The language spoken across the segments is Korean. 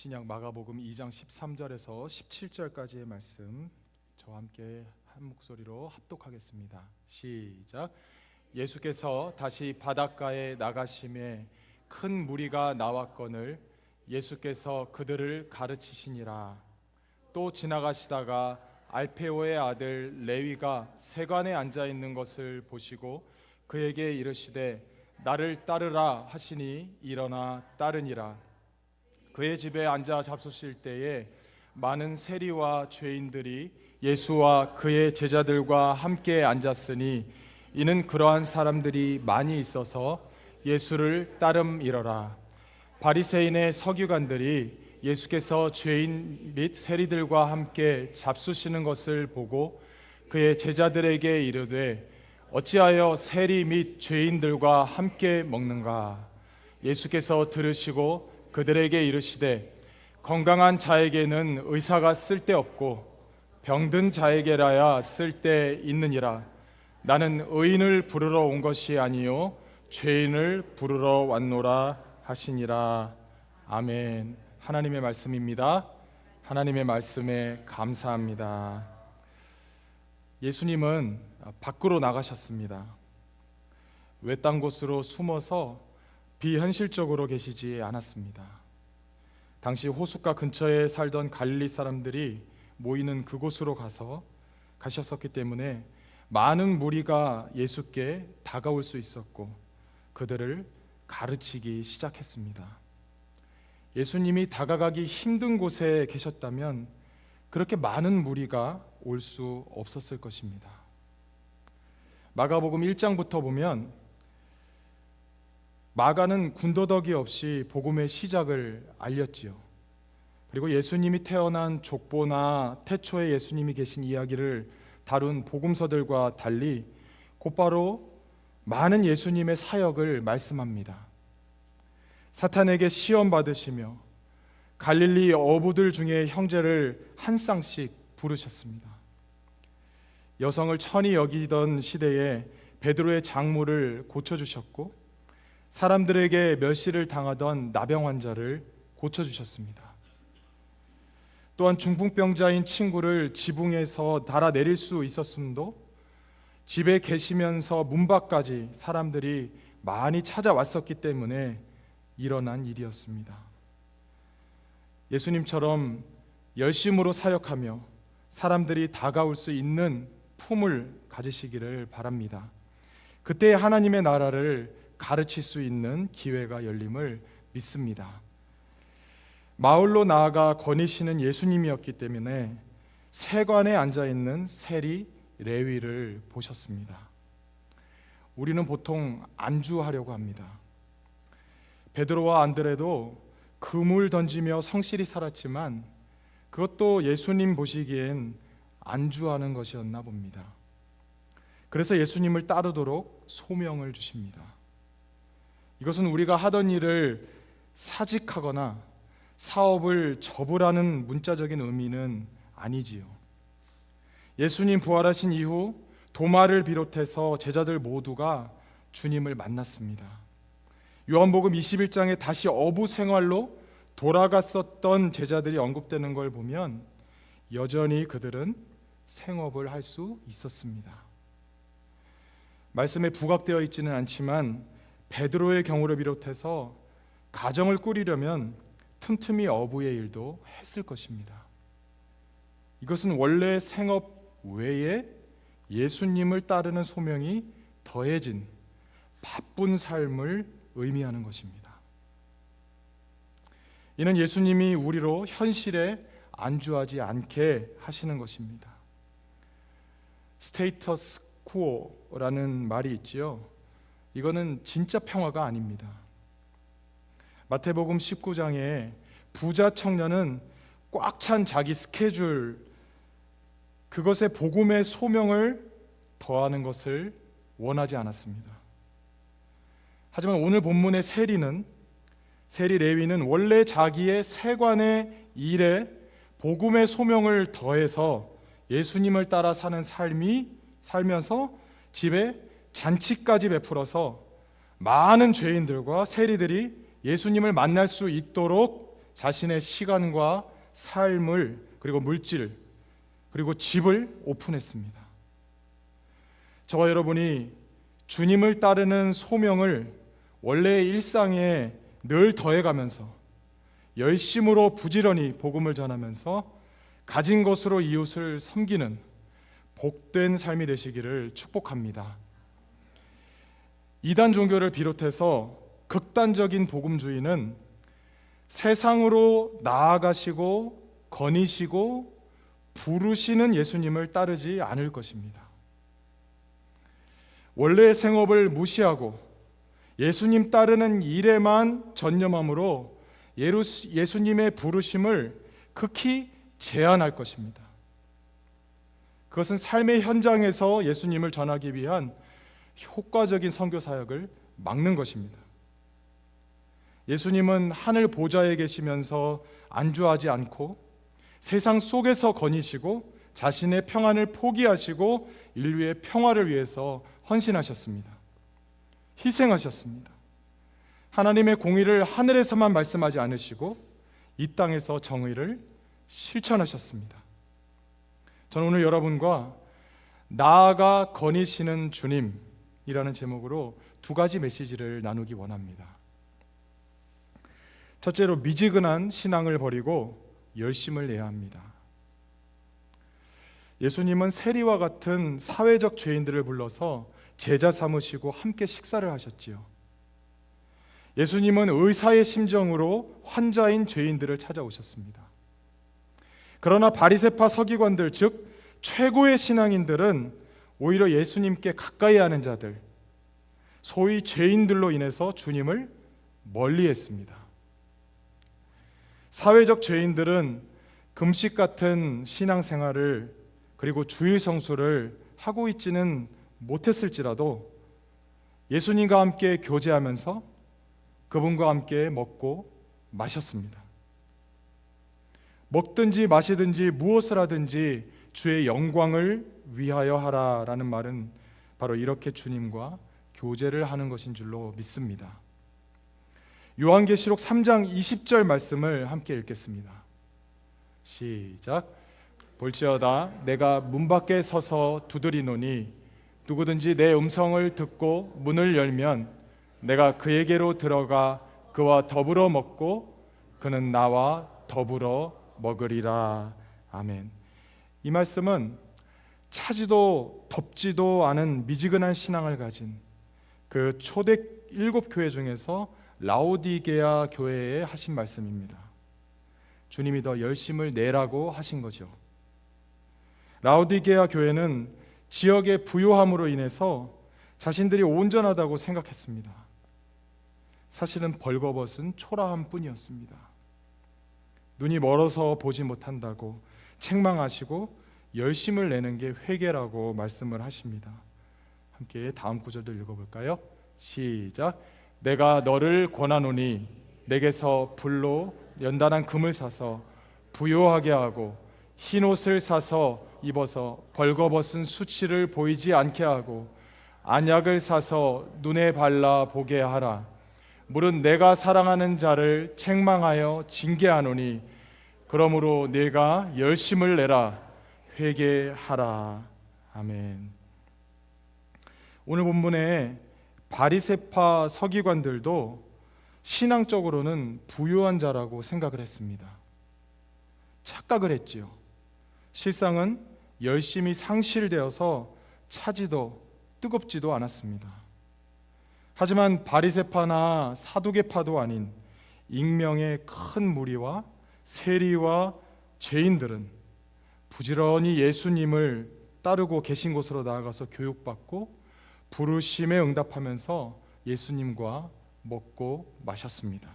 신약 마가복음 2장 13절에서 17절까지의 말씀 저와 함께 한 목소리로 합독하겠습니다. 시작. 예수께서 다시 바닷가에 나가심에 큰 무리가 나왔거늘 예수께서 그들을 가르치시니라. 또 지나가시다가 알페오의 아들 레위가 세관에 앉아 있는 것을 보시고 그에게 이르시되 나를 따르라 하시니 일어나 따르니라. 그의 집에 앉아 잡수실 때에 많은 세리와 죄인들이 예수와 그의 제자들과 함께 앉았으니 이는 그러한 사람들이 많이 있어서 예수를 따름이러라. 바리새인의 서기관들이 예수께서 죄인 및 세리들과 함께 잡수시는 것을 보고 그의 제자들에게 이르되 어찌하여 세리 및 죄인들과 함께 먹는가? 예수께서 들으시고 그들에게 이르시되 건강한 자에게는 의사가 쓸데없고 병든 자에게라야 쓸데 있느니라. 나는 의인을 부르러 온 것이 아니요 죄인을 부르러 왔노라 하시니라. 아멘. 하나님의 말씀입니다. 하나님의 말씀에 감사합니다. 예수님은 밖으로 나가셨습니다. 외딴 곳으로 숨어서 비현실적으로 계시지 않았습니다. 당시 호숫가 근처에 살던 갈릴리 사람들이 모이는 그곳으로 가셨었기 때문에 많은 무리가 예수께 다가올 수 있었고 그들을 가르치기 시작했습니다. 예수님이 다가가기 힘든 곳에 계셨다면 그렇게 많은 무리가 올 수 없었을 것입니다. 마가복음 1장부터 보면 마가는 군더더기 없이 복음의 시작을 알렸지요. 그리고 예수님이 태어난 족보나 태초에 예수님이 계신 이야기를 다룬 복음서들과 달리 곧바로 많은 예수님의 사역을 말씀합니다. 사탄에게 시험 받으시며 갈릴리 어부들 중에 형제를 한 쌍씩 부르셨습니다. 여성을 천히 여기던 시대에 베드로의 장모를 고쳐주셨고 사람들에게 멸시를 당하던 나병 환자를 고쳐주셨습니다. 또한 중풍병자인 친구를 지붕에서 달아내릴 수 있었음도 집에 계시면서 문 밖까지 사람들이 많이 찾아왔었기 때문에 일어난 일이었습니다. 예수님처럼 열심으로 사역하며 사람들이 다가올 수 있는 품을 가지시기를 바랍니다. 그때 하나님의 나라를 가르칠 수 있는 기회가 열림을 믿습니다. 마을로 나아가 거니시는 예수님이었기 때문에 세관에 앉아있는 세리 레위를 보셨습니다. 우리는 보통 안주하려고 합니다. 베드로와 안드레도 그물 던지며 성실히 살았지만 그것도 예수님 보시기엔 안주하는 것이었나 봅니다. 그래서 예수님을 따르도록 소명을 주십니다. 이것은 우리가 하던 일을 사직하거나 사업을 접으라는 문자적인 의미는 아니지요. 예수님 부활하신 이후 도마를 비롯해서 제자들 모두가 주님을 만났습니다. 요한복음 21장에 다시 어부 생활로 돌아갔었던 제자들이 언급되는 걸 보면 여전히 그들은 생업을 할 수 있었습니다. 말씀에 부각되어 있지는 않지만 베드로의 경우를 비롯해서 가정을 꾸리려면 틈틈이 어부의 일도 했을 것입니다. 이것은 원래 생업 외에 예수님을 따르는 소명이 더해진 바쁜 삶을 의미하는 것입니다. 이는 예수님이 우리로 현실에 안주하지 않게 하시는 것입니다. 스테이터스 쿠어라는 말이 있지요. 이거는 진짜 평화가 아닙니다. 마태복음 19장에 부자 청년은 꽉 찬 자기 스케줄 그것에 복음의 소명을 더하는 것을 원하지 않았습니다. 하지만 오늘 본문의 세리 레위는 원래 자기의 세관의 일에 복음의 소명을 더해서 예수님을 따라 사는 살면서 집에 잔치까지 베풀어서 많은 죄인들과 세리들이 예수님을 만날 수 있도록 자신의 시간과 삶을, 그리고 물질, 그리고 집을 오픈했습니다. 저와 여러분이 주님을 따르는 소명을 원래의 일상에 늘 더해가면서 열심으로 부지런히 복음을 전하면서 가진 것으로 이웃을 섬기는 복된 삶이 되시기를 축복합니다. 이단 종교를 비롯해서 극단적인 복음주의는 세상으로 나아가시고 거니시고 부르시는 예수님을 따르지 않을 것입니다. 원래의 생업을 무시하고 예수님 따르는 일에만 전념함으로 예수님의 부르심을 극히 제한할 것입니다. 그것은 삶의 현장에서 예수님을 전하기 위한 효과적인 선교 사역을 막는 것입니다. 예수님은 하늘 보좌에 계시면서 안주하지 않고 세상 속에서 거니시고 자신의 평안을 포기하시고 인류의 평화를 위해서 헌신하셨습니다. 희생하셨습니다. 하나님의 공의를 하늘에서만 말씀하지 않으시고 이 땅에서 정의를 실천하셨습니다. 저는 오늘 여러분과 나아가 거니시는 주님이라는 제목으로 두 가지 메시지를 나누기 원합니다. 첫째로, 미지근한 신앙을 버리고 열심을 내야 합니다. 예수님은 세리와 같은 사회적 죄인들을 불러서 제자 삼으시고 함께 식사를 하셨지요. 예수님은 의사의 심정으로 환자인 죄인들을 찾아오셨습니다. 그러나 바리새파 서기관들, 즉 최고의 신앙인들은 오히려 예수님께 가까이 하는 자들, 소위 죄인들로 인해서 주님을 멀리했습니다. 사회적 죄인들은 금식 같은 신앙생활을, 그리고 주일 성수를 하고 있지는 못했을지라도 예수님과 함께 교제하면서 그분과 함께 먹고 마셨습니다. 먹든지 마시든지 무엇을 하든지 주의 영광을 위하여 하라라는 말은 바로 이렇게 주님과 교제를 하는 것인 줄로 믿습니다. 요한계시록 3장 20절 말씀을 함께 읽겠습니다. 시작. 볼지어다 내가 문 밖에 서서 두드리노니 누구든지 내 음성을 듣고 문을 열면 내가 그에게로 들어가 그와 더불어 먹고 그는 나와 더불어 먹으리라. 아멘. 이 말씀은 차지도 덥지도 않은 미지근한 신앙을 가진 그 초대 7교회 중에서 라오디게아 교회에 하신 말씀입니다. 주님이 더 열심을 내라고 하신 거죠. 라오디게아 교회는 지역의 부요함으로 인해서 자신들이 온전하다고 생각했습니다. 사실은 벌거벗은 초라함 뿐이었습니다. 눈이 멀어서 보지 못한다고 책망하시고 열심을 내는 게 회개라고 말씀을 하십니다. 함께 다음 구절도 읽어볼까요? 시작. 내가 너를 권하노니 내게서 불로 연단한 금을 사서 부요하게 하고 흰 옷을 사서 입어서 벌거벗은 수치를 보이지 않게 하고 안약을 사서 눈에 발라 보게 하라. 물은 내가 사랑하는 자를 책망하여 징계하노니 그러므로 네가 열심을 내라. 회개하라. 아멘. 오늘 본문에 바리새파 서기관들도 신앙적으로는 부유한 자라고 생각을 했습니다. 착각을 했지요. 실상은 열심이 상실되어서 차지도 뜨겁지도 않았습니다. 하지만 바리새파나 사두개파도 아닌 익명의 큰 무리와 세리와 죄인들은 부지런히 예수님을 따르고 계신 곳으로 나아가서 교육받고 부르심에 응답하면서 예수님과 먹고 마셨습니다.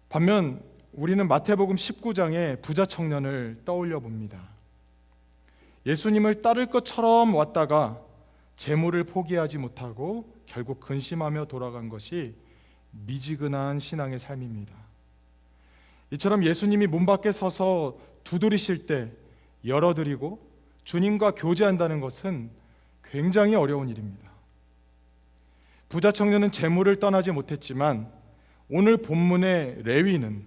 반면 우리는 마태복음 19장의 부자 청년을 떠올려 봅니다. 예수님을 따를 것처럼 왔다가 재물을 포기하지 못하고 결국 근심하며 돌아간 것이 미지근한 신앙의 삶입니다. 이처럼 예수님이 문 밖에 서서 두드리실 때 열어드리고 주님과 교제한다는 것은 굉장히 어려운 일입니다. 부자 청년은 재물을 떠나지 못했지만 오늘 본문의 레위는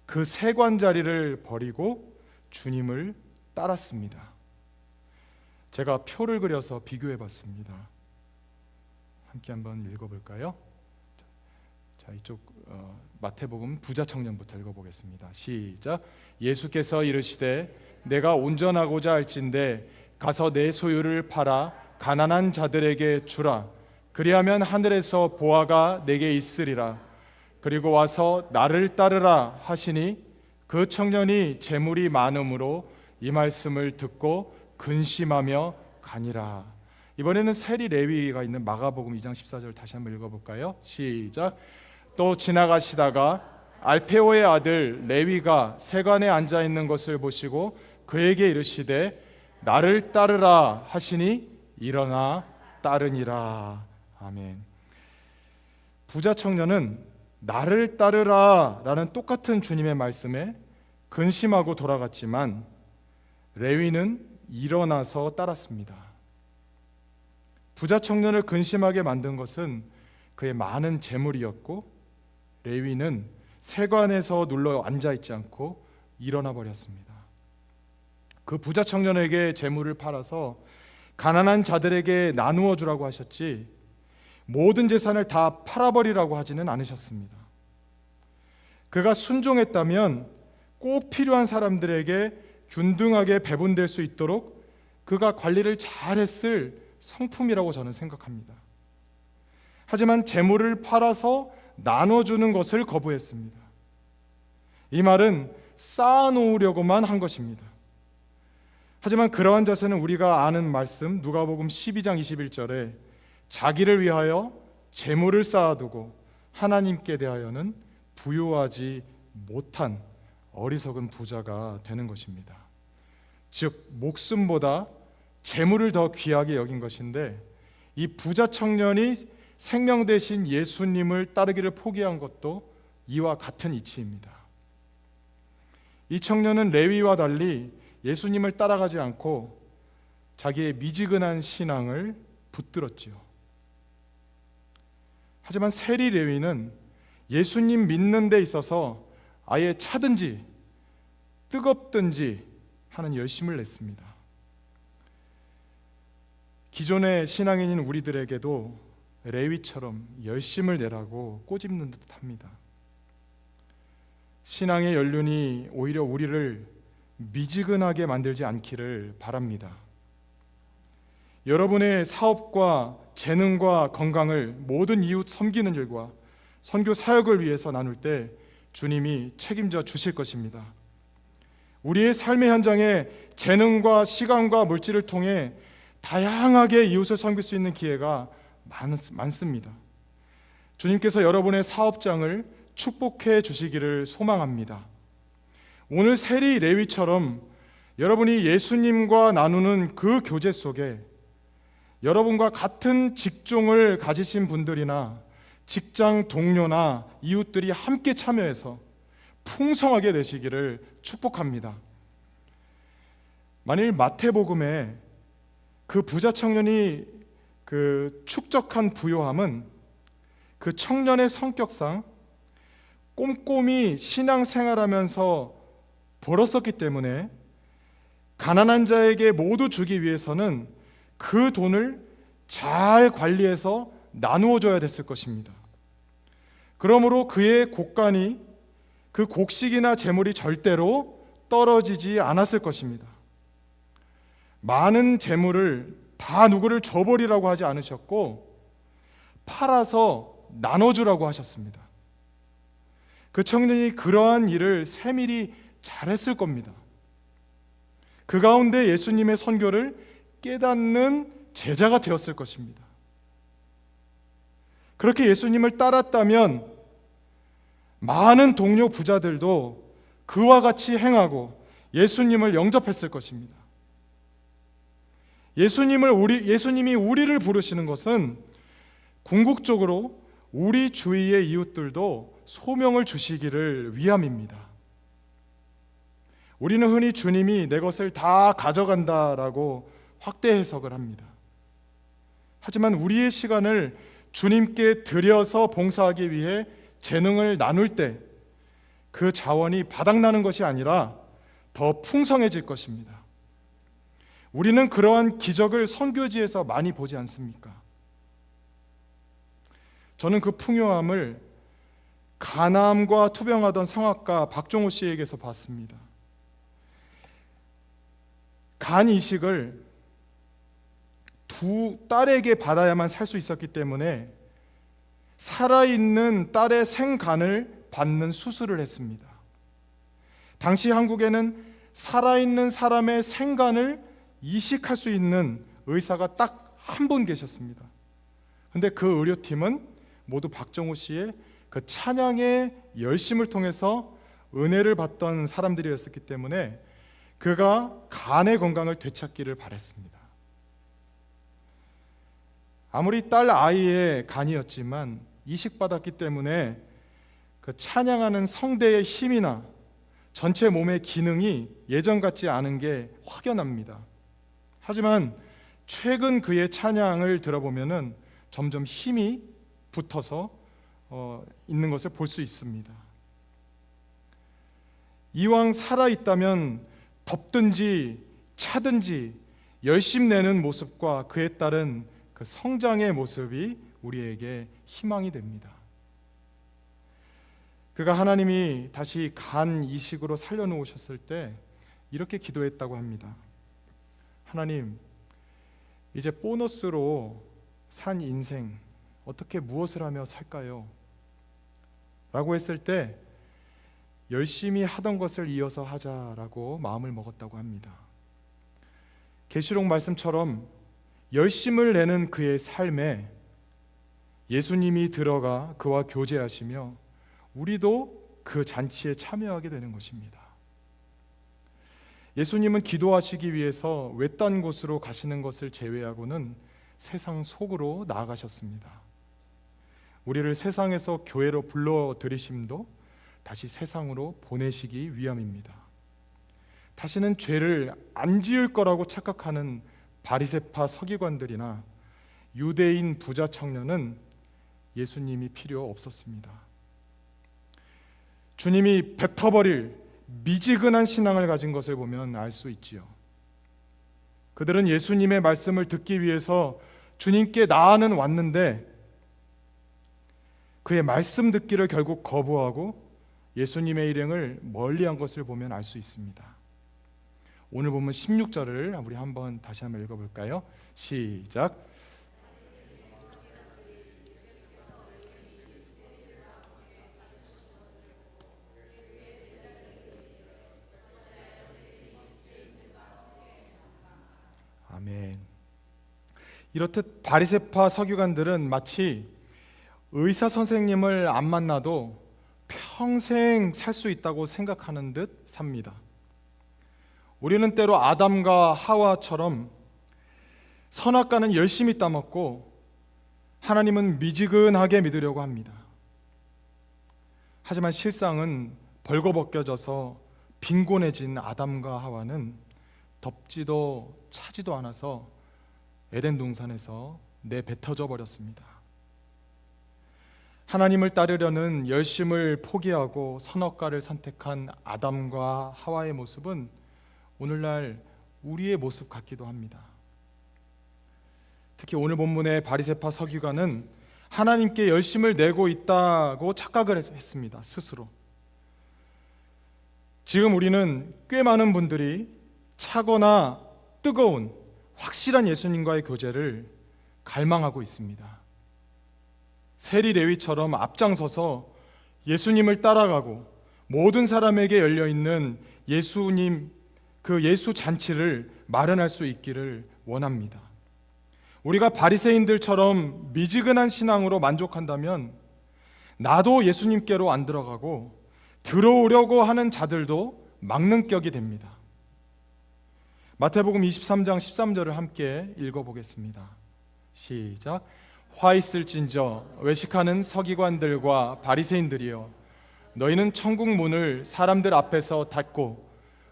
그 세관 자리를 버리고 주님을 따랐습니다. 제가 표를 그려서 비교해 봤습니다. 함께 한번 읽어볼까요? 자, 이쪽 마태복음 부자 청년부터 읽어보겠습니다. 시작. 예수께서 이르시되 내가 온전하고자 할진대 가서 내 소유를 팔아 가난한 자들에게 주라. 그리하면 하늘에서 보화가 내게 있으리라. 그리고 와서 나를 따르라 하시니 그 청년이 재물이 많음으로 이 말씀을 듣고 근심하며 가니라. 이번에는 세리 레위가 있는 마가복음 2장 14절 다시 한번 읽어볼까요? 시작. 또 지나가시다가 알페오의 아들 레위가 세관에 앉아 있는 것을 보시고 그에게 이르시되 나를 따르라 하시니 일어나 따르니라. 아멘. 부자 청년은 나를 따르라 라는 똑같은 주님의 말씀에 근심하고 돌아갔지만 레위는 일어나서 따랐습니다. 부자 청년을 근심하게 만든 것은 그의 많은 재물이었고 레위는 세관에서 눌러 앉아있지 않고 일어나 버렸습니다. 그 부자 청년에게 재물을 팔아서 가난한 자들에게 나누어 주라고 하셨지 모든 재산을 다 팔아버리라고 하지는 않으셨습니다. 그가 순종했다면 꼭 필요한 사람들에게 균등하게 배분될 수 있도록 그가 관리를 잘했을 성품이라고 저는 생각합니다. 하지만 재물을 팔아서 나눠주는 것을 거부했습니다. 이 말은 쌓아놓으려고만 한 것입니다. 하지만 그러한 자세는 우리가 아는 말씀 누가복음 12장 21절에 자기를 위하여 재물을 쌓아두고 하나님께 대하여는 부요하지 못한 어리석은 부자가 되는 것입니다. 즉 목숨보다 재물을 더 귀하게 여긴 것인데 이 부자 청년이 생명 대신 예수님을 따르기를 포기한 것도 이와 같은 이치입니다. 이 청년은 레위와 달리 예수님을 따라가지 않고 자기의 미지근한 신앙을 붙들었지요. 하지만 세리 레위는 예수님 믿는 데 있어서 아예 차든지 뜨겁든지 하는 열심을 냈습니다. 기존의 신앙인인 우리들에게도 레위처럼 열심을 내라고 꼬집는 듯합니다. 신앙의 연륜이 오히려 우리를 미지근하게 만들지 않기를 바랍니다. 여러분의 사업과 재능과 건강을 모든 이웃 섬기는 일과 선교 사역을 위해서 나눌 때 주님이 책임져 주실 것입니다. 우리의 삶의 현장에 재능과 시간과 물질을 통해 다양하게 이웃을 섬길 수 있는 기회가 많습니다. 주님께서 여러분의 사업장을 축복해 주시기를 소망합니다. 오늘 세리 레위처럼 여러분이 예수님과 나누는 그 교제 속에 여러분과 같은 직종을 가지신 분들이나 직장 동료나 이웃들이 함께 참여해서 풍성하게 되시기를 축복합니다. 만일 마태복음에 그 부자 청년이 그 축적한 부요함은 그 청년의 성격상 꼼꼼히 신앙생활하면서 벌었었기 때문에 가난한 자에게 모두 주기 위해서는 그 돈을 잘 관리해서 나누어 줘야 됐을 것입니다. 그러므로 그의 곡간이 그 곡식이나 재물이 절대로 떨어지지 않았을 것입니다. 많은 재물을 다 누구를 줘버리라고 하지 않으셨고 팔아서 나눠주라고 하셨습니다. 그 청년이 그러한 일을 세밀히 잘했을 겁니다. 그 가운데 예수님의 선교를 깨닫는 제자가 되었을 것입니다. 그렇게 예수님을 따랐다면 많은 동료 부자들도 그와 같이 행하고 예수님을 영접했을 것입니다. 예수님이 우리를 부르시는 것은 궁극적으로 우리 주위의 이웃들도 소명을 주시기를 위함입니다. 우리는 흔히 주님이 내 것을 다 가져간다라고 확대 해석을 합니다. 하지만 우리의 시간을 주님께 드려서 봉사하기 위해 재능을 나눌 때 그 자원이 바닥나는 것이 아니라 더 풍성해질 것입니다. 우리는 그러한 기적을 선교지에서 많이 보지 않습니까? 저는 그 풍요함을 간암과 투병하던 성악가 박종호 씨에게서 봤습니다. 간 이식을 두 딸에게 받아야만 살 수 있었기 때문에 살아있는 딸의 생간을 받는 수술을 했습니다. 당시 한국에는 살아있는 사람의 생간을 이식할 수 있는 의사가 딱 한 분 계셨습니다. 근데 그 의료팀은 모두 박정호 씨의 그 찬양의 열심을 통해서 은혜를 받던 사람들이었기 때문에 그가 간의 건강을 되찾기를 바랬습니다. 아무리 딸 아이의 간이었지만 이식받았기 때문에 그 찬양하는 성대의 힘이나 전체 몸의 기능이 예전 같지 않은 게 확연합니다. 하지만 최근 그의 찬양을 들어보면은 점점 힘이 붙어서 있는 것을 볼 수 있습니다. 이왕 살아있다면 덥든지 차든지 열심 내는 모습과 그에 따른 그 성장의 모습이 우리에게 희망이 됩니다. 그가 하나님이 다시 간 이식으로 살려놓으셨을 때 이렇게 기도했다고 합니다. 하나님, 이제 보너스로 산 인생 어떻게 무엇을 하며 살까요? 라고 했을 때 열심히 하던 것을 이어서 하자라고 마음을 먹었다고 합니다. 계시록 말씀처럼 열심을 내는 그의 삶에 예수님이 들어가 그와 교제하시며 우리도 그 잔치에 참여하게 되는 것입니다. 예수님은 기도하시기 위해서 외딴 곳으로 가시는 것을 제외하고는 세상 속으로 나아가셨습니다. 우리를 세상에서 교회로 불러들이심도 다시 세상으로 보내시기 위함입니다. 다시는 죄를 안 지을 거라고 착각하는 바리새파 서기관들이나 유대인 부자 청년은 예수님이 필요 없었습니다. 주님이 뱉어버릴 미지근한 신앙을 가진 것을 보면 알 수 있지요. 그들은 예수님의 말씀을 듣기 위해서 주님께 나아는 왔는데 그의 말씀 듣기를 결국 거부하고 예수님의 일행을 멀리한 것을 보면 알 수 있습니다. 오늘 보면 16절을 우리 다시 한번 읽어볼까요? 시작. 아멘. 이렇듯 바리새파 서기관들은 마치 의사 선생님을 안 만나도 평생 살 수 있다고 생각하는 듯 삽니다. 우리는 때로 아담과 하와처럼 선악과는 열심히 따먹고 하나님은 미지근하게 믿으려고 합니다. 하지만 실상은 벌거벗겨져서 빈곤해진 아담과 하와는 덥지도 차지도 않아서 에덴 동산에서 내뱉어져 버렸습니다. 하나님을 따르려는 열심을 포기하고 선악과를 선택한 아담과 하와의 모습은 오늘날 우리의 모습 같기도 합니다. 특히 오늘 본문의 바리새파 서기관은 하나님께 열심을 내고 있다고 착각을 했습니다. 스스로. 지금 우리는 꽤 많은 분들이 차거나 뜨거운 확실한 예수님과의 교제를 갈망하고 있습니다. 세리 레위처럼 앞장서서 예수님을 따라가고 모든 사람에게 열려있는 예수님 그 예수 잔치를 마련할 수 있기를 원합니다. 우리가 바리새인들처럼 미지근한 신앙으로 만족한다면 나도 예수님께로 안 들어가고 들어오려고 하는 자들도 막는 격이 됩니다. 마태복음 23장 13절을 함께 읽어보겠습니다. 시작. 화 있을진저 외식하는 서기관들과 바리새인들이여, 너희는 천국 문을 사람들 앞에서 닫고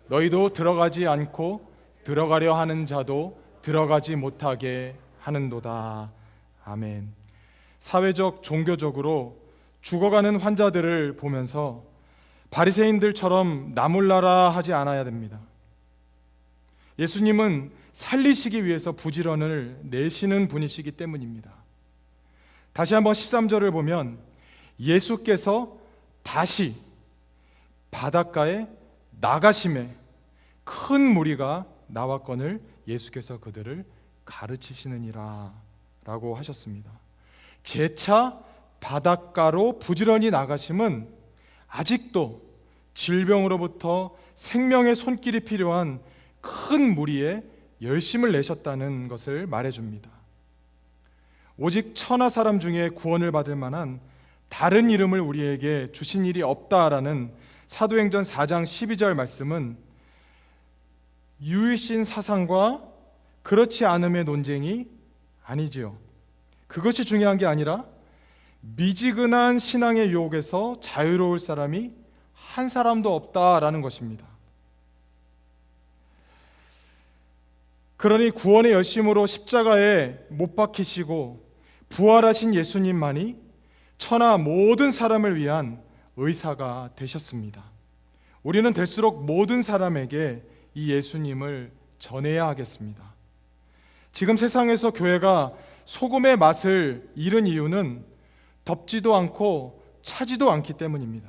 너희도 들어가지 않고 들어가려 하는 자도 들어가지 못하게 하는도다. 아멘. 사회적 종교적으로 죽어가는 환자들을 보면서 바리새인들처럼 나몰라라 하지 않아야 됩니다. 예수님은 살리시기 위해서 부지런을 내시는 분이시기 때문입니다. 다시 한번 13절을 보면 예수께서 다시 바닷가에 나가심에 큰 무리가 나왔거늘 예수께서 그들을 가르치시느니라 라고 하셨습니다. 재차 바닷가로 부지런히 나가심은 아직도 질병으로부터 생명의 손길이 필요한 큰 무리에 열심을 내셨다는 것을 말해줍니다. 오직 천하 사람 중에 구원을 받을 만한 다른 이름을 우리에게 주신 일이 없다라는 사도행전 4장 12절 말씀은 유일신 사상과 그렇지 않음의 논쟁이 아니지요. 그것이 중요한 게 아니라 미지근한 신앙의 유혹에서 자유로울 사람이 한 사람도 없다라는 것입니다. 그러니 구원의 열심으로 십자가에 못 박히시고 부활하신 예수님만이 천하 모든 사람을 위한 의사가 되셨습니다. 우리는 될수록 모든 사람에게 이 예수님을 전해야 하겠습니다. 지금 세상에서 교회가 소금의 맛을 잃은 이유는 덥지도 않고 차지도 않기 때문입니다.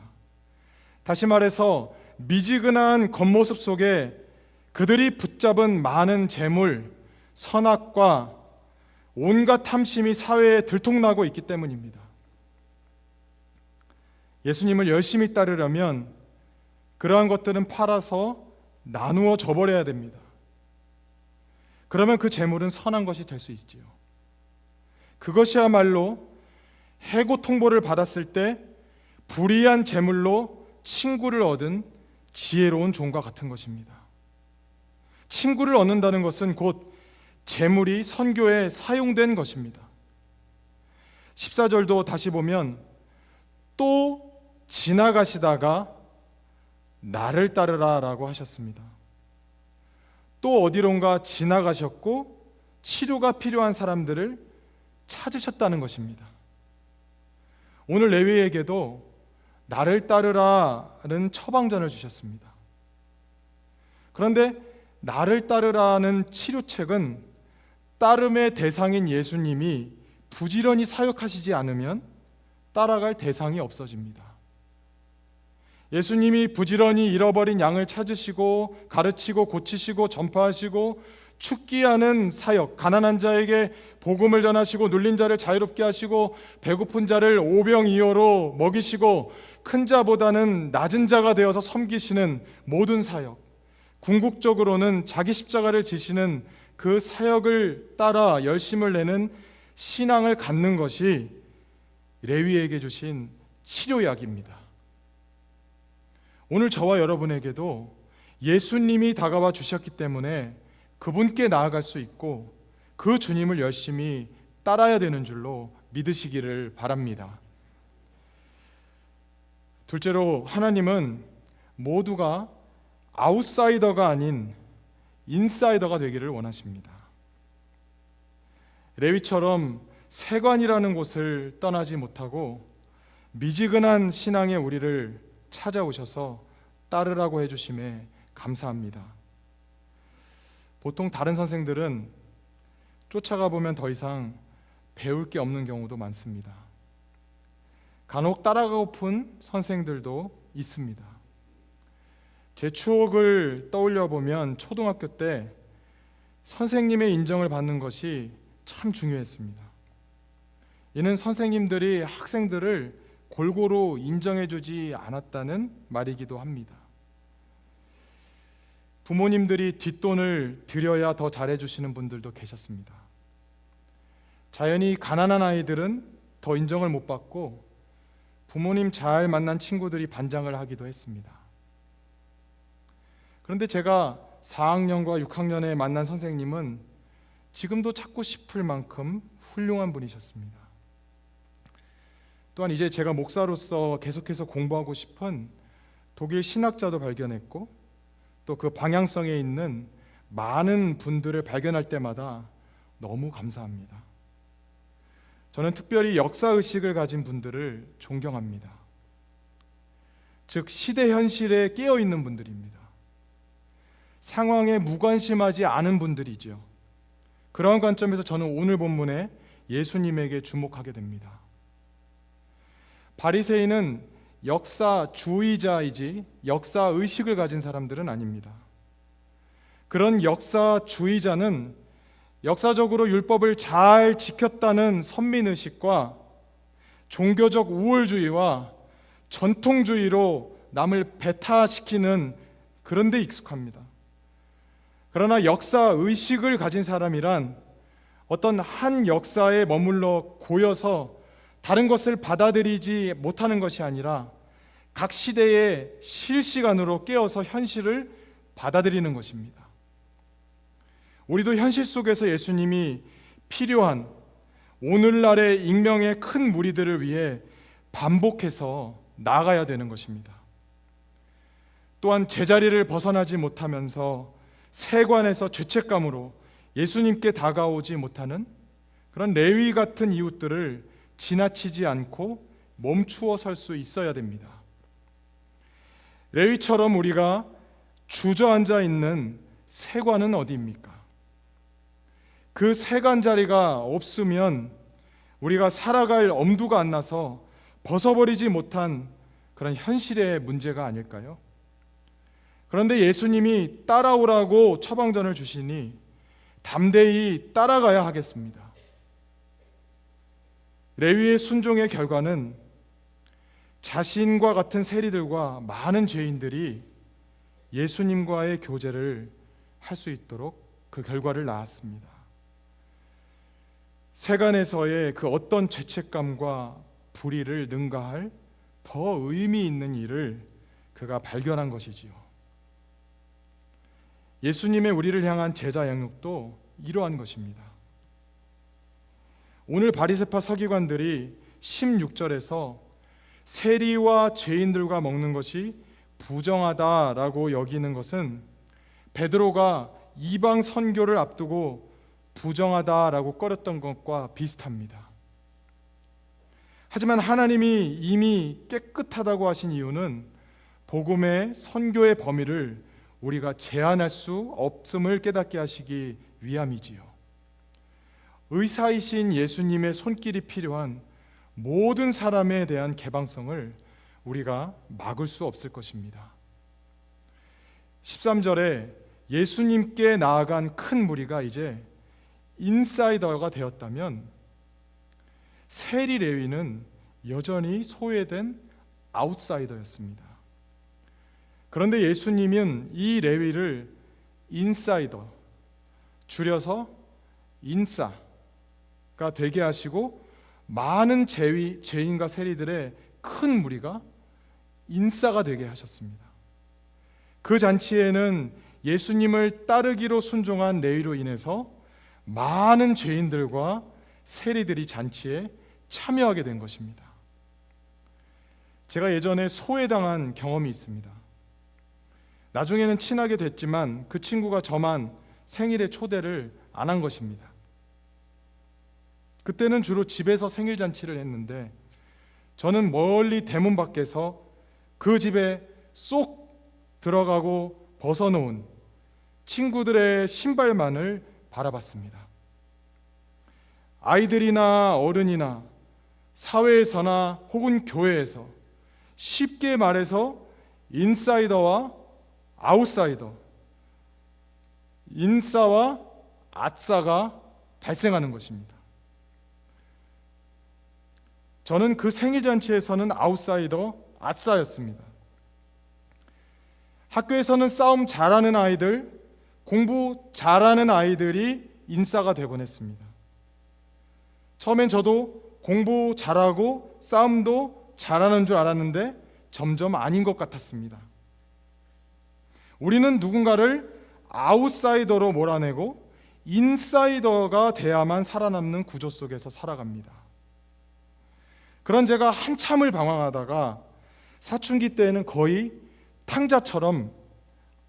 다시 말해서 미지근한 겉모습 속에 그들이 붙잡은 많은 재물, 선악과 온갖 탐심이 사회에 들통나고 있기 때문입니다. 예수님을 열심히 따르려면 그러한 것들은 팔아서 나누어 줘버려야 됩니다. 그러면 그 재물은 선한 것이 될 수 있지요. 그것이야말로 해고 통보를 받았을 때 불의한 재물로 친구를 얻은 지혜로운 종과 같은 것입니다. 친구를 얻는다는 것은 곧 재물이 선교에 사용된 것입니다. 14절도 다시 보면 또 지나가시다가 나를 따르라 라고 하셨습니다. 또 어디론가 지나가셨고 치료가 필요한 사람들을 찾으셨다는 것입니다. 오늘 레위에게도 나를 따르라는 처방전을 주셨습니다. 그런데 나를 따르라는 치료책은 따름의 대상인 예수님이 부지런히 사역하시지 않으면 따라갈 대상이 없어집니다. 예수님이 부지런히 잃어버린 양을 찾으시고 가르치고 고치시고 전파하시고 축기하는 사역, 가난한 자에게 복음을 전하시고 눌린 자를 자유롭게 하시고 배고픈 자를 오병이어로 먹이시고 큰 자보다는 낮은 자가 되어서 섬기시는 모든 사역, 궁극적으로는 자기 십자가를 지시는 그 사역을 따라 열심을 내는 신앙을 갖는 것이 레위에게 주신 치료약입니다. 오늘 저와 여러분에게도 예수님이 다가와 주셨기 때문에 그분께 나아갈 수 있고 그 주님을 열심히 따라야 되는 줄로 믿으시기를 바랍니다. 둘째로 하나님은 모두가 아웃사이더가 아닌 인사이더가 되기를 원하십니다. 레위처럼 세관이라는 곳을 떠나지 못하고 미지근한 신앙의 우리를 찾아오셔서 따르라고 해주심에 감사합니다. 보통 다른 선생들은 쫓아가 보면 더 이상 배울 게 없는 경우도 많습니다. 간혹 따라가고픈 선생들도 있습니다. 제 추억을 떠올려 보면 초등학교 때 선생님의 인정을 받는 것이 참 중요했습니다. 이는 선생님들이 학생들을 골고루 인정해주지 않았다는 말이기도 합니다. 부모님들이 뒷돈을 들여야 더 잘해주시는 분들도 계셨습니다. 자연히 가난한 아이들은 더 인정을 못 받고 부모님 잘 만난 친구들이 반장을 하기도 했습니다. 그런데 제가 4학년과 6학년에 만난 선생님은 지금도 찾고 싶을 만큼 훌륭한 분이셨습니다. 또한 이제 제가 목사로서 계속해서 공부하고 싶은 독일 신학자도 발견했고 또 그 방향성에 있는 많은 분들을 발견할 때마다 너무 감사합니다. 저는 특별히 역사의식을 가진 분들을 존경합니다. 즉 시대 현실에 깨어있는 분들입니다. 상황에 무관심하지 않은 분들이죠. 그러한 관점에서 저는 오늘 본문에 예수님에게 주목하게 됩니다. 바리새인은 역사주의자이지 역사의식을 가진 사람들은 아닙니다. 그런 역사주의자는 역사적으로 율법을 잘 지켰다는 선민의식과 종교적 우월주의와 전통주의로 남을 배타시키는 그런 데 익숙합니다. 그러나 역사의식을 가진 사람이란 어떤 한 역사에 머물러 고여서 다른 것을 받아들이지 못하는 것이 아니라 각 시대에 실시간으로 깨어서 현실을 받아들이는 것입니다. 우리도 현실 속에서 예수님이 필요한 오늘날의 익명의 큰 무리들을 위해 반복해서 나아가야 되는 것입니다. 또한 제자리를 벗어나지 못하면서 세관에서 죄책감으로 예수님께 다가오지 못하는 그런 레위 같은 이웃들을 지나치지 않고 멈추어 설 수 있어야 됩니다. 레위처럼 우리가 주저앉아 있는 세관은 어디입니까? 그 세관 자리가 없으면 우리가 살아갈 엄두가 안 나서 벗어버리지 못한 그런 현실의 문제가 아닐까요? 그런데 예수님이 따라오라고 처방전을 주시니 담대히 따라가야 하겠습니다. 레위의 순종의 결과는 자신과 같은 세리들과 많은 죄인들이 예수님과의 교제를 할 수 있도록 그 결과를 낳았습니다. 세간에서의 그 어떤 죄책감과 불의를 능가할 더 의미 있는 일을 그가 발견한 것이지요. 예수님의 우리를 향한 제자 양육도 이러한 것입니다. 오늘 바리새파 서기관들이 16절에서 세리와 죄인들과 먹는 것이 부정하다라고 여기는 것은 베드로가 이방 선교를 앞두고 부정하다라고 꺼렸던 것과 비슷합니다. 하지만 하나님이 이미 깨끗하다고 하신 이유는 복음의 선교의 범위를 우리가 제한할 수 없음을 깨닫게 하시기 위함이지요. 의사이신 예수님의 손길이 필요한 모든 사람에 대한 개방성을 우리가 막을 수 없을 것입니다. 13절에 예수님께 나아간 큰 무리가 이제 인사이더가 되었다면 세리 레위는 여전히 소외된 아웃사이더였습니다. 그런데 예수님은 이 레위를 인사이더, 줄여서 인싸가 되게 하시고 많은 죄인과 세리들의 큰 무리가 인싸가 되게 하셨습니다. 그 잔치에는 예수님을 따르기로 순종한 레위로 인해서 많은 죄인들과 세리들이 잔치에 참여하게 된 것입니다. 제가 예전에 소외당한 경험이 있습니다. 나중에는 친하게 됐지만 그 친구가 저만 생일에 초대를 안 한 것입니다. 그때는 주로 집에서 생일 잔치를 했는데 저는 멀리 대문 밖에서 그 집에 쏙 들어가고 벗어놓은 친구들의 신발만을 바라봤습니다. 아이들이나 어른이나 사회에서나 혹은 교회에서 쉽게 말해서 인사이더와 아웃사이더, 인싸와 아싸가 발생하는 것입니다. 저는 그 생일잔치에서는 아웃사이더, 아싸였습니다. 학교에서는 싸움 잘하는 아이들, 공부 잘하는 아이들이 인싸가 되곤 했습니다. 처음엔 저도 공부 잘하고 싸움도 잘하는 줄 알았는데 점점 아닌 것 같았습니다. 우리는 누군가를 아웃사이더로 몰아내고 인사이더가 돼야만 살아남는 구조 속에서 살아갑니다. 그런 제가 한참을 방황하다가 사춘기 때에는 거의 탕자처럼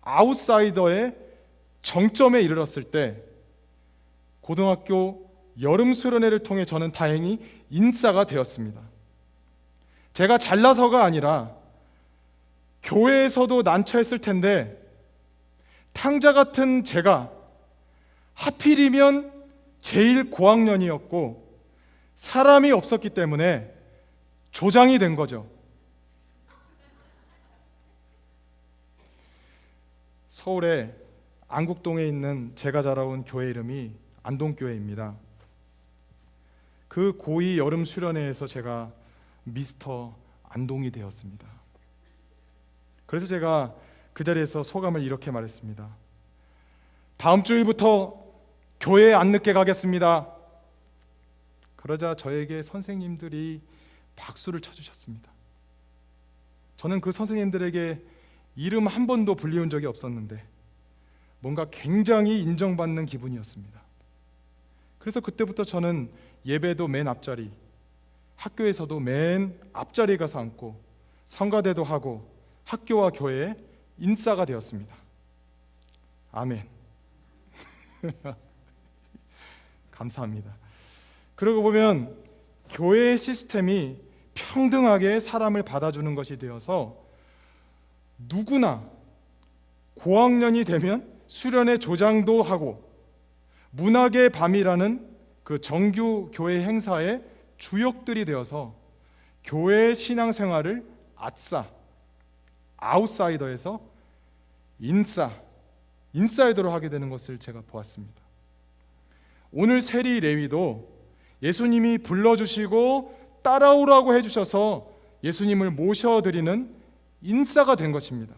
아웃사이더의 정점에 이르렀을 때 고등학교 여름 수련회를 통해 저는 다행히 인싸가 되었습니다. 제가 잘나서가 아니라 교회에서도 난처했을 텐데 탕자 같은 제가 하필이면 제일 고학년이었고 사람이 없었기 때문에 조장이 된 거죠. 서울의 안국동에 있는 제가 자라온 교회 이름이 안동교회입니다. 그 고2 여름 수련회에서 제가 미스터 안동이 되었습니다. 그래서 제가 그 자리에서 소감을 이렇게 말했습니다. 다음 주일부터 교회에 안 늦게 가겠습니다. 그러자 저에게 선생님들이 박수를 쳐주셨습니다. 저는 그 선생님들에게 이름 한 번도 불리운 적이 없었는데 뭔가 굉장히 인정받는 기분이었습니다. 그래서 그때부터 저는 예배도 맨 앞자리, 학교에서도 맨 앞자리에 가서 앉고 성가대도 하고 학교와 교회의 인싸가 되었습니다. 아멘. 감사합니다. 그러고 보면 교회의 시스템이 평등하게 사람을 받아주는 것이 되어서 누구나 고학년이 되면 수련회 조장도 하고 문학의 밤이라는 그 정규 교회 행사의 주역들이 되어서 교회의 신앙생활을 아웃사이더에서 인사이더로 하게 되는 것을 제가 보았습니다. 오늘 세리 레위도 예수님이 불러주시고 따라오라고 해주셔서 예수님을 모셔드리는 인싸가 된 것입니다.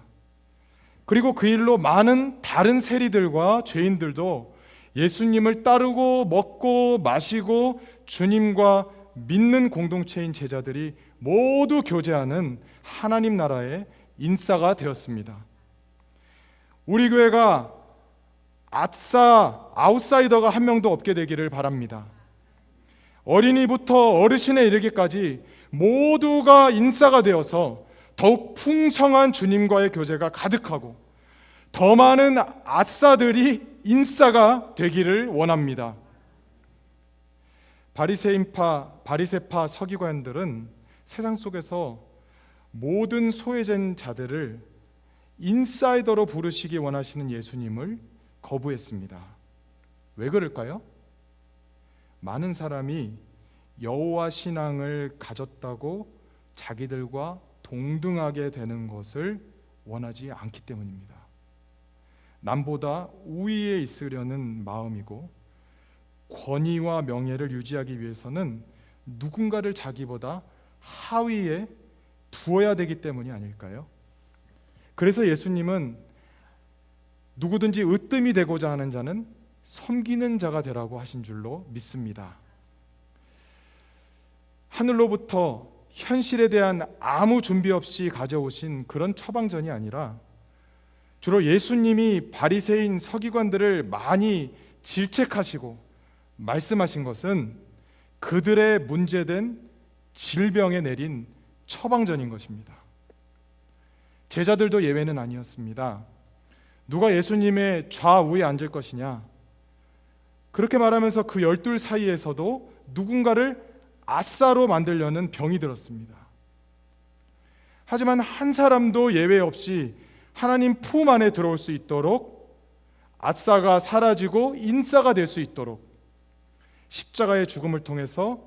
그리고 그 일로 많은 다른 세리들과 죄인들도 예수님을 따르고 먹고 마시고 주님과 믿는 공동체인 제자들이 모두 교제하는 하나님 나라의 인싸가 되었습니다. 우리 교회가 아웃사이더가 한 명도 없게 되기를 바랍니다. 어린이부터 어르신에 이르기까지 모두가 인싸가 되어서 더욱 풍성한 주님과의 교제가 가득하고 더 많은 아싸들이 인싸가 되기를 원합니다. 바리새파 서기관들은 세상 속에서 모든 소외된 자들을 인사이더로 부르시기 원하시는 예수님을 거부했습니다. 왜 그럴까요? 많은 사람이 여호와 신앙을 가졌다고 자기들과 동등하게 되는 것을 원하지 않기 때문입니다. 남보다 우위에 있으려는 마음이고 권위와 명예를 유지하기 위해서는 누군가를 자기보다 하위에 두어야 되기 때문이 아닐까요? 그래서 예수님은 누구든지 으뜸이 되고자 하는 자는 섬기는 자가 되라고 하신 줄로 믿습니다. 하늘로부터 현실에 대한 아무 준비 없이 가져오신 그런 처방전이 아니라 주로 예수님이 바리새인 서기관들을 많이 질책하시고 말씀하신 것은 그들의 문제된 질병에 내린 처방전인 것입니다. 제자들도 예외는 아니었습니다. 누가 예수님의 좌우에 앉을 것이냐, 그렇게 말하면서 그 12 사이에서도 누군가를 아싸로 만들려는 병이 들었습니다. 하지만 한 사람도 예외 없이 하나님 품 안에 들어올 수 있도록 아싸가 사라지고 인싸가 될 수 있도록 십자가의 죽음을 통해서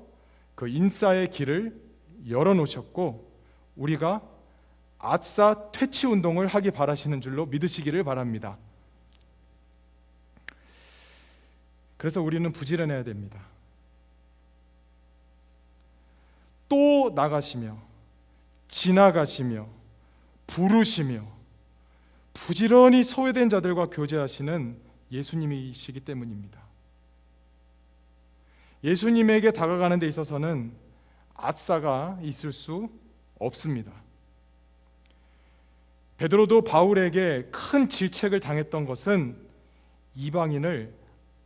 그 인싸의 길을 열어놓으셨고 우리가 아싸 퇴치 운동을 하기 바라시는 줄로 믿으시기를 바랍니다. 그래서 우리는 부지런해야 됩니다. 또 나가시며 지나가시며 부르시며 부지런히 소외된 자들과 교제하시는 예수님이시기 때문입니다. 예수님에게 다가가는 데 있어서는 아싸가 있을 수 없습니다. 베드로도 바울에게 큰 질책을 당했던 것은 이방인을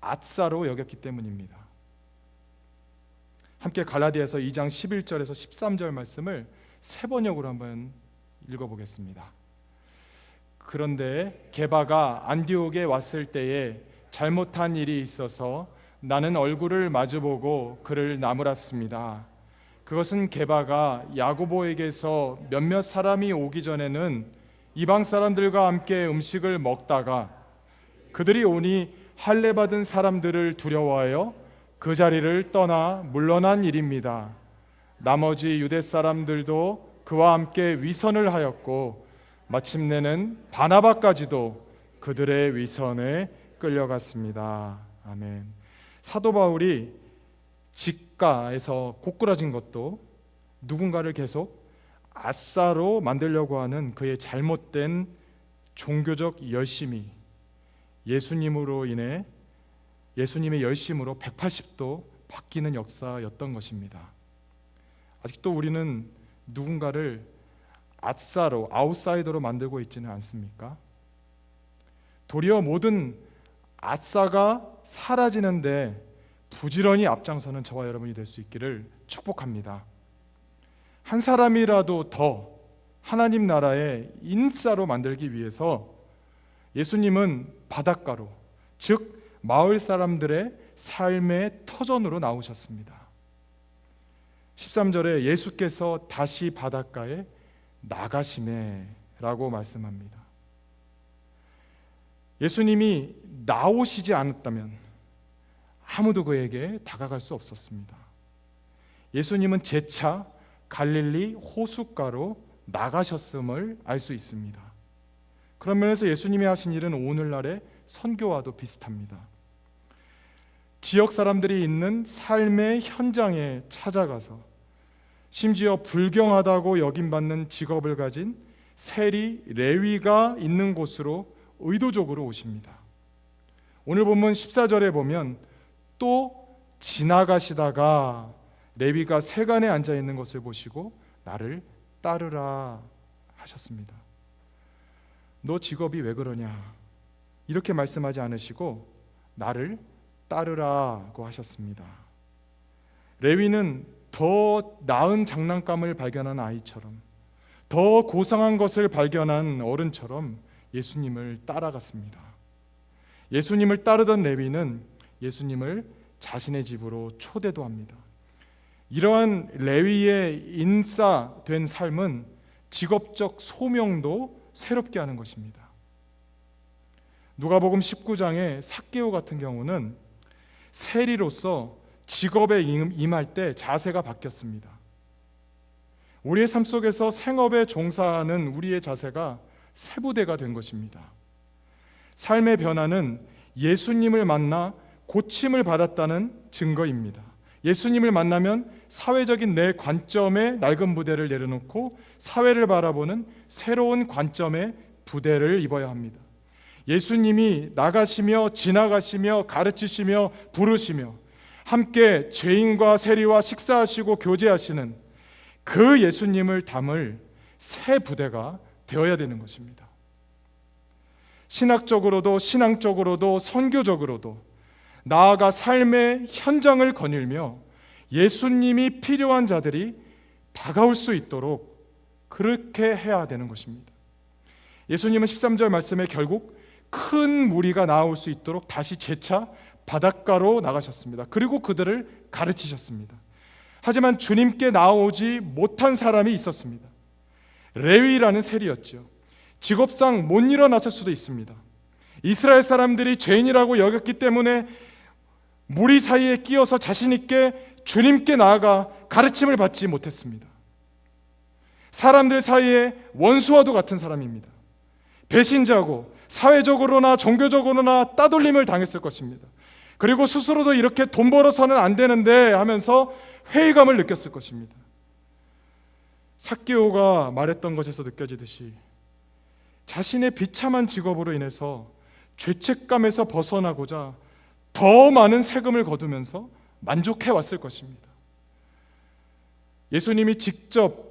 아싸로 여겼기 때문입니다. 함께 갈라디아서 2장 11절에서 13절 말씀을 세 번역으로 한번 읽어보겠습니다. 그런데 게바가 안디옥에 왔을 때에 잘못한 일이 있어서 나는 얼굴을 마주보고 그를 나무랐습니다. 그것은 게바가 야고보에게서 몇몇 사람이 오기 전에는 이방 사람들과 함께 음식을 먹다가 그들이 오니 할례 받은 사람들을 두려워하여 그 자리를 떠나 물러난 일입니다. 나머지 유대 사람들도 그와 함께 위선을 하였고 마침내는 바나바까지도 그들의 위선에 끌려갔습니다. 아멘. 사도 바울이 직가에서 고꾸라진 것도 누군가를 계속 아싸로 만들려고 하는 그의 잘못된 종교적 열심이 예수님으로 인해 예수님의 열심으로 180도 바뀌는 역사였던 것입니다. 아직도 우리는 누군가를 아싸로, 아웃사이더로 만들고 있지는 않습니까? 도리어 모든 아싸가 사라지는데 부지런히 앞장서는 저와 여러분이 될 수 있기를 축복합니다. 한 사람이라도 더 하나님 나라의 인싸로 만들기 위해서 예수님은 바닷가로, 즉 마을 사람들의 삶의 터전으로 나오셨습니다. 13절에 예수께서 다시 바닷가에 나가시매라고 말씀합니다. 예수님이 나오시지 않았다면 아무도 그에게 다가갈 수 없었습니다. 예수님은 재차 갈릴리 호숫가로 나가셨음을 알 수 있습니다. 그런 면에서 예수님이 하신 일은 오늘날의 선교와도 비슷합니다. 지역 사람들이 있는 삶의 현장에 찾아가서 심지어 불경하다고 여김받는 직업을 가진 세리, 레위가 있는 곳으로 의도적으로 오십니다. 오늘 본문 14절에 보면 또 지나가시다가 레위가 세간에 앉아 있는 것을 보시고 나를 따르라 하셨습니다. 너 직업이 왜 그러냐 이렇게 말씀하지 않으시고 나를 따르라고 하셨습니다. 레위는 더 나은 장난감을 발견한 아이처럼, 더 고상한 것을 발견한 어른처럼 예수님을 따라갔습니다. 예수님을 따르던 레위는 예수님을 자신의 집으로 초대도 합니다. 이러한 레위의 인싸된 삶은 직업적 소명도 새롭게 하는 것입니다. 누가복음 19장의 삭개오 같은 경우는 세리로서 직업에 임할 때 자세가 바뀌었습니다. 우리의 삶 속에서 생업에 종사하는 우리의 자세가 세 부대가 된 것입니다. 삶의 변화는 예수님을 만나 고침을 받았다는 증거입니다. 예수님을 만나면 사회적인 내 관점의 낡은 부대를 내려놓고 사회를 바라보는 새로운 관점의 부대를 입어야 합니다. 예수님이 나가시며 지나가시며 가르치시며 부르시며 함께 죄인과 세리와 식사하시고 교제하시는 그 예수님을 담을 새 부대가 되어야 되는 것입니다. 신학적으로도 신앙적으로도 선교적으로도 나아가 삶의 현장을 거닐며 예수님이 필요한 자들이 다가올 수 있도록 그렇게 해야 되는 것입니다. 예수님은 13절 말씀에 결국 큰 무리가 나올 수 있도록 다시 재차 바닷가로 나가셨습니다. 그리고 그들을 가르치셨습니다. 하지만 주님께 나오지 못한 사람이 있었습니다. 레위라는 세리였죠. 직업상 못 일어났을 수도 있습니다. 이스라엘 사람들이 죄인이라고 여겼기 때문에 무리 사이에 끼어서 자신 있게 주님께 나아가 가르침을 받지 못했습니다. 사람들 사이에 원수와도 같은 사람입니다. 배신자고 사회적으로나 종교적으로나 따돌림을 당했을 것입니다. 그리고 스스로도 이렇게 돈 벌어서는 안 되는데 하면서 회의감을 느꼈을 것입니다. 삭개오가 말했던 것에서 느껴지듯이 자신의 비참한 직업으로 인해서 죄책감에서 벗어나고자 더 많은 세금을 거두면서 만족해 왔을 것입니다. 예수님이 직접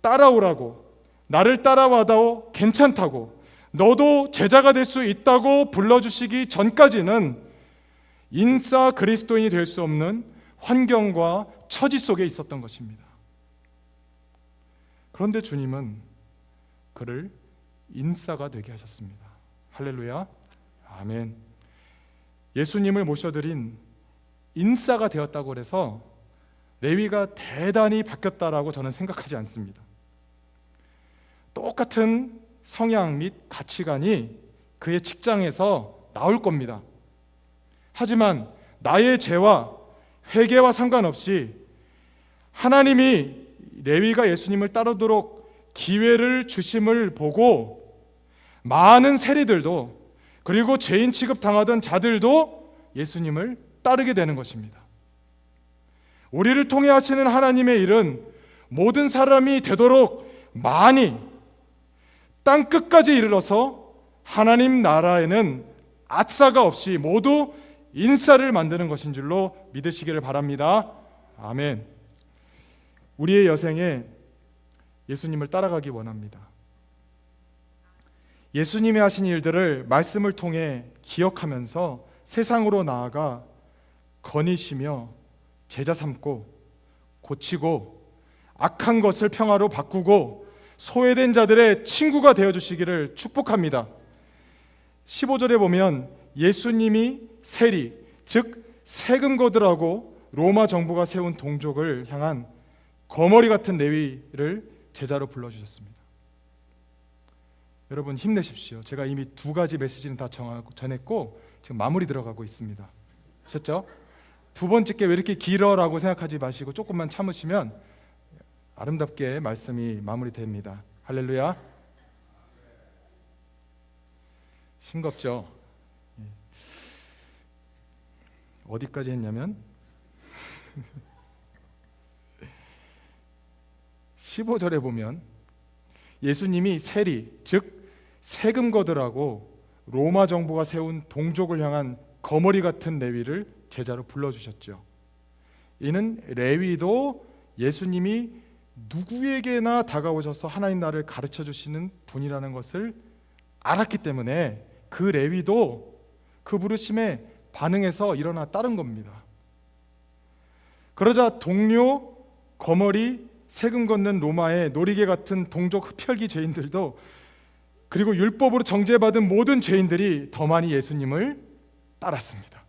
따라오라고, 나를 따라와도 괜찮다고, 너도 제자가 될 수 있다고 불러주시기 전까지는 인싸 그리스도인이 될 수 없는 환경과 처지 속에 있었던 것입니다. 그런데 주님은 그를 인싸가 되게 하셨습니다. 할렐루야, 아멘. 예수님을 모셔드린 인싸가 되었다고 해서 레위가 대단히 바뀌었다라고 저는 생각하지 않습니다. 똑같은 성향 및 가치관이 그의 직장에서 나올 겁니다. 하지만 나의 죄와 회개와 상관없이 하나님이 레위가 예수님을 따르도록 기회를 주심을 보고 많은 세리들도, 그리고 죄인 취급당하던 자들도 예수님을 따르게 되는 것입니다. 우리를 통해 하시는 하나님의 일은 모든 사람이 되도록 많이 땅 끝까지 이르러서 하나님 나라에는 아싸가 없이 모두 인싸를 만드는 것인 줄로 믿으시기를 바랍니다. 아멘. 우리의 여생에 예수님을 따라가기 원합니다. 예수님이 하신 일들을 말씀을 통해 기억하면서 세상으로 나아가 거니시며 제자 삼고 고치고 악한 것을 평화로 바꾸고 소외된 자들의 친구가 되어주시기를 축복합니다. 15절에 보면 예수님이 세리, 즉 세금 거두라고 로마 정부가 세운 동족을 향한 거머리 같은 레위를 제자로 불러주셨습니다. 여러분 힘내십시오. 제가 이미 2가지 메시지는 다 전했고 지금 마무리 들어가고 있습니다. 아셨죠? 2번째 게 왜 이렇게 길어라고 생각하지 마시고 조금만 참으시면 아름답게 말씀이 마무리됩니다. 할렐루야. 싱겁죠? 어디까지 했냐면 15절에 보면 예수님이 세리, 즉 세금 거두라고 로마 정부가 세운 동족을 향한 거머리 같은 레위를 제자로 불러주셨죠. 이는 레위도 예수님이 누구에게나 다가오셔서 하나님 나라를 가르쳐 주시는 분이라는 것을 알았기 때문에 그 레위도 그 부르심에 반응해서 일어나 따른 겁니다. 그러자 동료, 거머리, 세금 걷는 로마의 노리개 같은 동족 흡혈귀 죄인들도, 그리고 율법으로 정죄받은 모든 죄인들이 더 많이 예수님을 따랐습니다.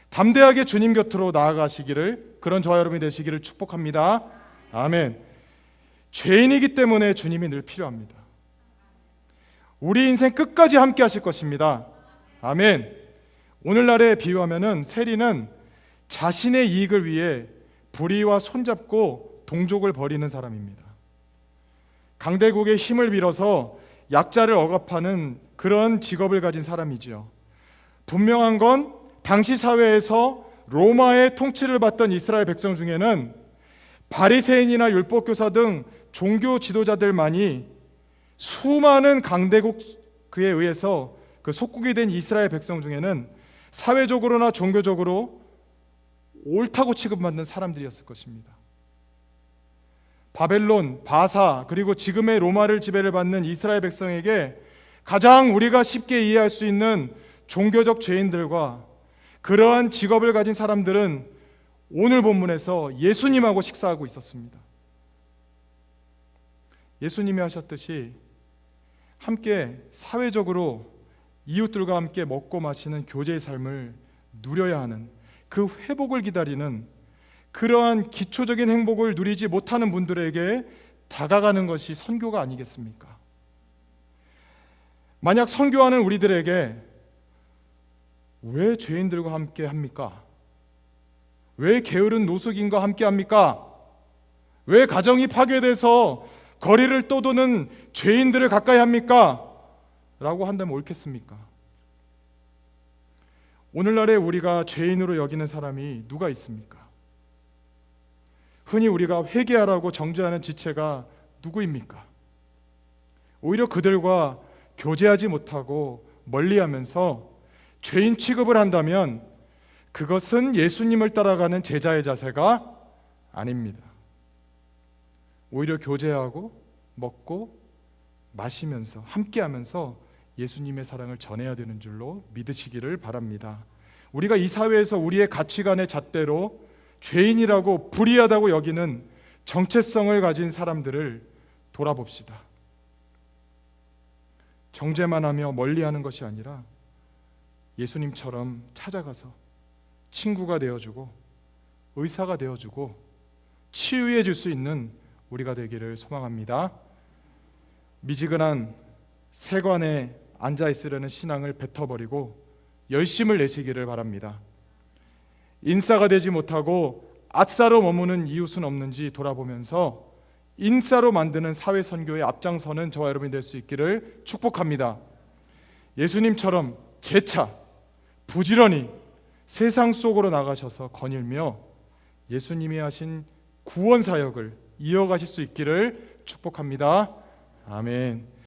담대하게 주님 곁으로 나아가시기를, 그런 저와 여러분이 되시기를 축복합니다. 아멘. 죄인이기 때문에 주님이 늘 필요합니다. 우리 인생 끝까지 함께 하실 것입니다. 아멘. 오늘날에 비유하면은 세리는 자신의 이익을 위해 불의와 손잡고 동족을 벌이는 사람입니다. 강대국의 힘을 빌어서 약자를 억압하는 그런 직업을 가진 사람이지요. 분명한 건 당시 사회에서 로마의 통치를 받던 이스라엘 백성 중에는 바리새인이나 율법교사 등 종교 지도자들만이 수많은 강대국 그에 의해서 그 속국이 된 이스라엘 백성 중에는 사회적으로나 종교적으로 옳다고 취급받는 사람들이었을 것입니다. 바벨론, 바사, 그리고 지금의 로마를 지배를 받는 이스라엘 백성에게 가장 우리가 쉽게 이해할 수 있는 종교적 죄인들과 그러한 직업을 가진 사람들은 오늘 본문에서 예수님하고 식사하고 있었습니다. 예수님이 하셨듯이 함께 사회적으로 이웃들과 함께 먹고 마시는 교제의 삶을 누려야 하는, 그 회복을 기다리는, 그러한 기초적인 행복을 누리지 못하는 분들에게 다가가는 것이 선교가 아니겠습니까? 만약 선교하는 우리들에게 왜 죄인들과 함께 합니까? 왜 게으른 노숙인과 함께 합니까? 왜 가정이 파괴돼서 거리를 떠도는 죄인들을 가까이 합니까? 라고 한다면 옳겠습니까? 오늘날에 우리가 죄인으로 여기는 사람이 누가 있습니까? 흔히 우리가 회개하라고 정죄하는 지체가 누구입니까? 오히려 그들과 교제하지 못하고 멀리하면서 죄인 취급을 한다면 그것은 예수님을 따라가는 제자의 자세가 아닙니다. 오히려 교제하고 먹고 마시면서 함께하면서 예수님의 사랑을 전해야 되는 줄로 믿으시기를 바랍니다. 우리가 이 사회에서 우리의 가치관의 잣대로 죄인이라고 불의하다고 여기는 정체성을 가진 사람들을 돌아봅시다. 정죄만 하며 멀리하는 것이 아니라 예수님처럼 찾아가서 친구가 되어주고 의사가 되어주고 치유해 줄 수 있는 우리가 되기를 소망합니다. 미지근한 세관에 앉아 있으려는 신앙을 뱉어버리고 열심을 내시기를 바랍니다. 인싸가 되지 못하고 아싸로 머무는 이웃은 없는지 돌아보면서 인싸로 만드는 사회 선교에 앞장서는 저와 여러분이 될 수 있기를 축복합니다. 예수님처럼 재차 부지런히 세상 속으로 나가셔서 거닐며 예수님이 하신 구원 사역을 이어가실 수 있기를 축복합니다. 아멘.